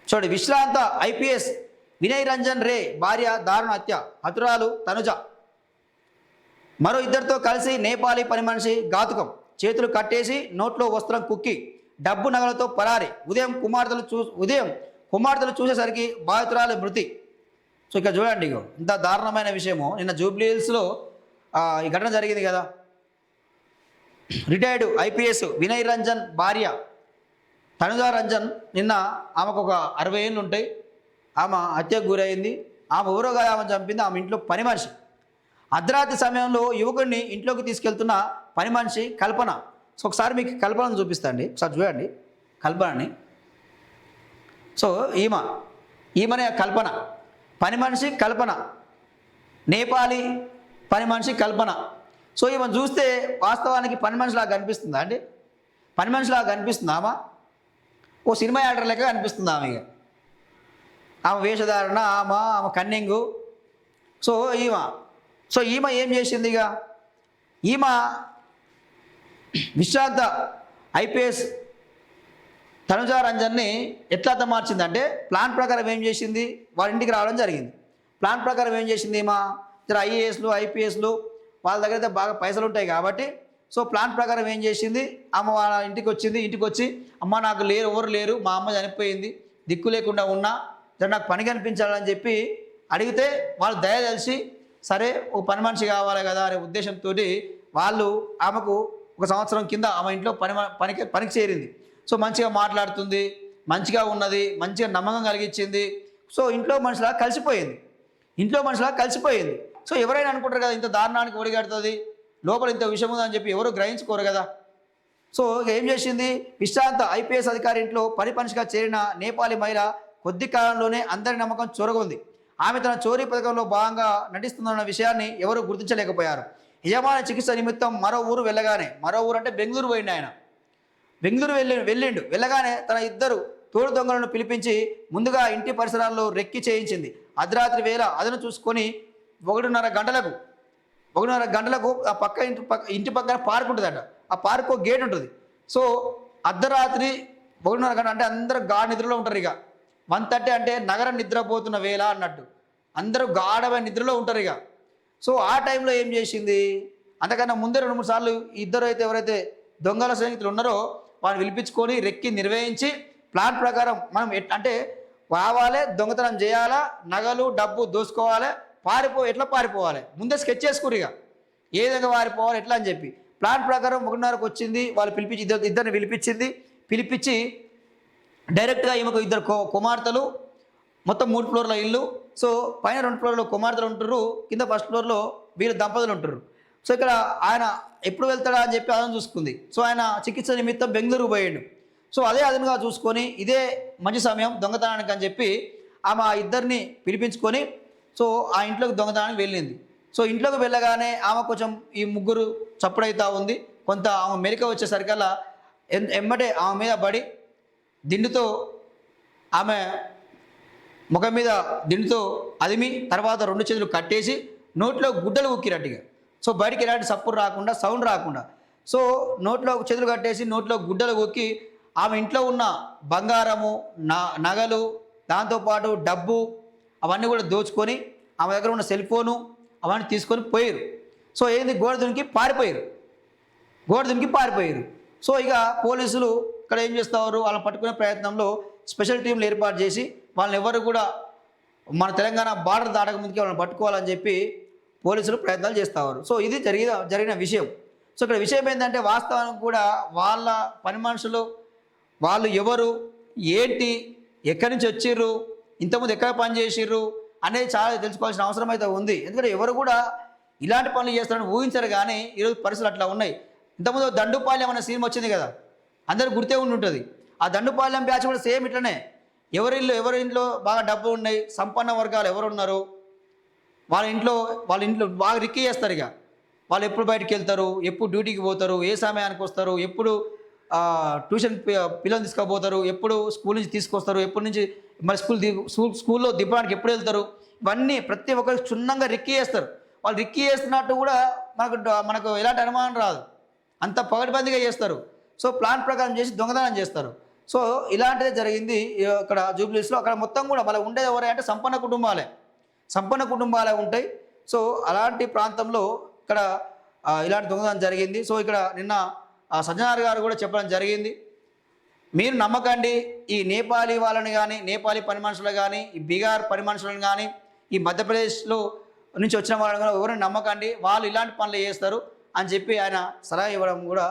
చూడండి, విశ్రాంత ఐపీఎస్ వినయ్ రంజన్ రే భార్య దారుణ హత్య, హతురాలు తనుజ. మరో ఇద్దరితో కలిసి నేపాలీ పని మనిషి ఘాతుకం, చేతులు కట్టేసి నోట్లో వస్త్రం కుక్కి డబ్బు నగలతో పరారి. ఉదయం కుమార్తెలు చూసేసరికి బాధితురాలి మృతి. సో ఇక్కడ చూడండి, ఇగో ఇంత దారుణమైన విషయము. నిన్న జూబ్లీ హిల్స్లో ఈ ఘటన జరిగింది కదా. రిటైర్డ్ ఐపీఎస్ వినయ్ రంజన్ భార్య తనుజా రంజన్, నిన్న ఆమెకు ఒక 60 ఏళ్ళు ఉంటాయి. ఆమె హత్యకు గురైంది. ఆమె ఊరగా ఆమె చంపింది ఆమె ఇంట్లో పని మనిషి. అర్ధరాత్రి సమయంలో యువకుడిని ఇంట్లోకి తీసుకెళ్తున్న పని మనిషి కల్పన. సో ఒకసారి మీకు కల్పనను చూపిస్తాండి, ఒకసారి చూడండి కల్పనని. సో ఈమెనే కల్పన, పని మనిషి కల్పన, నేపాలీ పని మనిషి కల్పన. సో ఈమెను చూస్తే వాస్తవానికి పని మనిషిలాగా కనిపిస్తుందా అండి? పని మనిషిలాగా కనిపిస్తుందా? ఓ సినిమా యాక్టర్ లెక్క కనిపిస్తుంది ఆమె వేషధారణ, ఆమె కన్నింగు. సో ఈమె ఏం చేసింది? ఈమె విశ్రాంత ఐపీఎస్ తనుజా రంజన్ని ఎట్లా మార్చిందంటే, ప్లాన్ ప్రకారం ఏం చేసింది, వాళ్ళ ఇంటికి రావడం జరిగింది. ప్లాన్ ప్రకారం ఏం చేసింది, ఇతర ఐఏఎస్లు ఐపీఎస్లు వాళ్ళ దగ్గర అయితే బాగా పైసలు ఉంటాయి కాబట్టి, సో ప్లాన్ ప్రకారం ఏం చేసింది, ఆమె వాళ్ళ ఇంటికి వచ్చింది. ఇంటికి వచ్చి, అమ్మ నాకు ఎవరు లేరు, మా అమ్మ చనిపోయింది, దిక్కు లేకుండా ఉన్నా, నాకు పని కనిపించాలని చెప్పి అడిగితే వాళ్ళు దయ తెలిసి, సరే ఓ పని మనిషి కావాలి కదా అనే ఉద్దేశంతో వాళ్ళు ఆమెకు 1 సంవత్సరం కింద ఆమె ఇంట్లో పనికి చేరింది. సో మంచిగా మాట్లాడుతుంది, మంచిగా ఉన్నది, మంచిగా నమ్మకం కలిగించింది. సో ఇంట్లో మనిషిలా కలిసిపోయింది. సో ఎవరైనా అనుకుంటారు కదా, ఇంత దారుణానికి ఒడిగడుతుంది, లోపల ఇంత విషయం ఉందని చెప్పి ఎవరు గ్రహించుకోరు కదా. సో ఏం చేసింది, విశ్రాంత ఐపీఎస్ అధికారి ఇంట్లో పని మనిషిగా చేరిన నేపాలీ మహిళ కొద్ది కాలంలోనే అందరి నమ్మకం చొరగొంది. ఆమె తన చోరీ పథకంలో భాగంగా నటిస్తుందన్న విషయాన్ని ఎవరు గుర్తించలేకపోయారు. యజమాని చికిత్స నిమిత్తం మరో ఊరు అంటే బెంగళూరు పోయిండు ఆయన. బెంగళూరు వెళ్ళగానే తన 2 తోడు దొంగలను పిలిపించి ముందుగా ఇంటి పరిసరాల్లో రెక్కి చేయించింది. అర్ధరాత్రి వేళ అదను చూసుకొని 1:30 గంటలకు ఆ ఇంటి పక్కన పార్క్ ఉంటుందట. ఆ పార్క్ గేట్ ఉంటుంది. సో అర్ధరాత్రి 1:30 గంట అంటే అందరూ నిద్రలో ఉంటారు. 1:30 అంటే నగరం నిద్రపోతున్న వేళ అన్నట్టు, అందరూ గాఢమైన నిద్రలో ఉంటారు. సో ఆ టైంలో ఏం చేసింది, అంతకన్నా ముందే 2-3 సార్లు ఎవరైతే దొంగల స్నేహితులు ఉన్నారో వాళ్ళని పిలిపించుకొని రెక్కి నిర్వహించి, ప్లాన్ ప్రకారం మనం అంటే కావాలి, దొంగతనం చేయాలా, నగలు డబ్బు దోసుకోవాలి, ఎట్లా పారిపోవాలి ముందే స్కెచ్ చేసుకుని ఏ విధంగా పారిపోవాలి ఎట్లా అని చెప్పి ప్లాన్ ప్రకారం 1:30కు వచ్చింది. వాళ్ళు ఇద్దరిని పిలిపించి డైరెక్ట్గా ఈమెకు 2 కుమార్తెలు, మొత్తం 3 ఫ్లోర్ల ఇల్లు. సో పైన 2 ఫ్లోర్లో కుమార్తెలు ఉంటారు, కింద 1st ఫ్లోర్లో వీళ్ళు దంపతులు ఉంటారు. సో ఇక్కడ ఆయన ఎప్పుడు వెళ్తాడా అని చెప్పి అదను చూసుకుంది. సో ఆయన చికిత్స నిమిత్తం బెంగళూరు పోయాడు. సో అదే అదనుగా చూసుకొని ఇదే మంచి సమయం దొంగతనానికి అని చెప్పి ఆమె 2ని పిలిపించుకొని సో ఆ ఇంట్లోకి దొంగతనానికి వెళ్ళింది. సో ఇంట్లోకి వెళ్ళగానే ఆమె కొంచెం ఈ 3 చప్పుడైతా ఉంది. కొంత ఆమె మెరిక వచ్చేసరికల్లా ఎమ్మటే ఆమె మీద పడి దిండుతో ఆమె ముఖం మీద దిండుతో అదిమి, తర్వాత 2 చేతులు కట్టేసి నోట్లో గుడ్డలు ఉక్కినట్టుగా. సో బయటికి ఎలాంటి సప్పుడు రాకుండా, సౌండ్ రాకుండా, సో నోట్లో చేతులు కట్టేసి నోట్లో గుడ్డలు ఉక్కి ఆమె ఇంట్లో ఉన్న బంగారము, నగలు, దాంతోపాటు డబ్బు అవన్నీ కూడా దోచుకొని ఆమె దగ్గర ఉన్న సెల్ ఫోను అవన్నీ తీసుకొని పోయారు. సో ఏంది, గోడ దునికి పారిపోయారు. సో ఇక పోలీసులు ఇక్కడ ఏం చేస్తారు, వాళ్ళని పట్టుకునే ప్రయత్నంలో స్పెషల్ టీంలు ఏర్పాటు చేసి వాళ్ళని ఎవరు కూడా మన తెలంగాణ బార్డర్ దాటక ముందుకే వాళ్ళని పట్టుకోవాలని చెప్పి పోలీసులు ప్రయత్నాలు చేస్తారు. సో ఇది జరిగిన విషయం. సో ఇక్కడ విషయం ఏంటంటే, వాస్తవానికి కూడా వాళ్ళ పని మనుషులు వాళ్ళు ఎవరు, ఏంటి, ఎక్కడి నుంచి వచ్చిర్రు, ఇంతకుముందు ఎక్కడ పని చేసిర్రు అనేది చాలా తెలుసుకోవాల్సిన అవసరం అయితే ఉంది. ఎందుకంటే ఎవరు కూడా ఇలాంటి పనులు చేస్తారని ఊహించరు. కానీ ఈరోజు పరిస్థితులు అట్లా ఉన్నాయి. ఇంతకుముందు దండుపాలెం అనే సినిమా వచ్చింది కదా, అందరూ గుర్తే ఉంటుంది. ఆ దండుపాలెం బ్యాచ్ కూడా సేమ్ ఇట్లనే, ఎవరి ఇంట్లో బాగా డబ్బు ఉన్నాయి, సంపన్న వర్గాలు ఎవరు ఉన్నారు, వాళ్ళ ఇంట్లో బాగా రిక్కి చేస్తారు. వాళ్ళు ఎప్పుడు బయటికి వెళ్తారు, ఎప్పుడు డ్యూటీకి పోతారు, ఏ సమయానికి వస్తారు, ఎప్పుడు ట్యూషన్ పిల్లలు తీసుకుపోతారు, ఎప్పుడు స్కూల్ నుంచి తీసుకొస్తారు, ఎప్పటి నుంచి మరి స్కూల్లో దింపడానికి ఎప్పుడు వెళ్తారు, ఇవన్నీ ప్రతి ఒక్కరికి క్షుణ్ణంగా రిక్కి చేస్తారు. వాళ్ళు రిక్కి చేస్తున్నట్టు కూడా మనకు ఎలాంటి అనుమానం రాదు, అంత పగటిబందిగా చేస్తారు. సో ప్లాన్ ప్రకారం చేసి దొంగతనం చేస్తారు. సో ఇలాంటిదే జరిగింది ఇక్కడ జూబ్లీస్లో. అక్కడ మొత్తం కూడా మళ్ళీ ఉండేది ఎవరే అంటే సంపన్న కుటుంబాలే ఉంటాయి. సో అలాంటి ప్రాంతంలో ఇక్కడ ఇలాంటి దొంగతనం జరిగింది. సో ఇక్కడ నిన్న సజ్జనార్ గారు కూడా చెప్పడం జరిగింది, మీరు నమ్మకండి ఈ నేపాలీ వాళ్ళని కానీ, నేపాలీ పని మనుషులు కానీ, ఈ బీహార్ పని మనుషులను కానీ, ఈ మధ్యప్రదేశ్లో నుంచి వచ్చిన వాళ్ళని కూడా ఎవరిని నమ్మకండి, వాళ్ళు ఇలాంటి పనులు చేస్తారు అని చెప్పి ఆయన సలహా ఇవ్వడం కూడా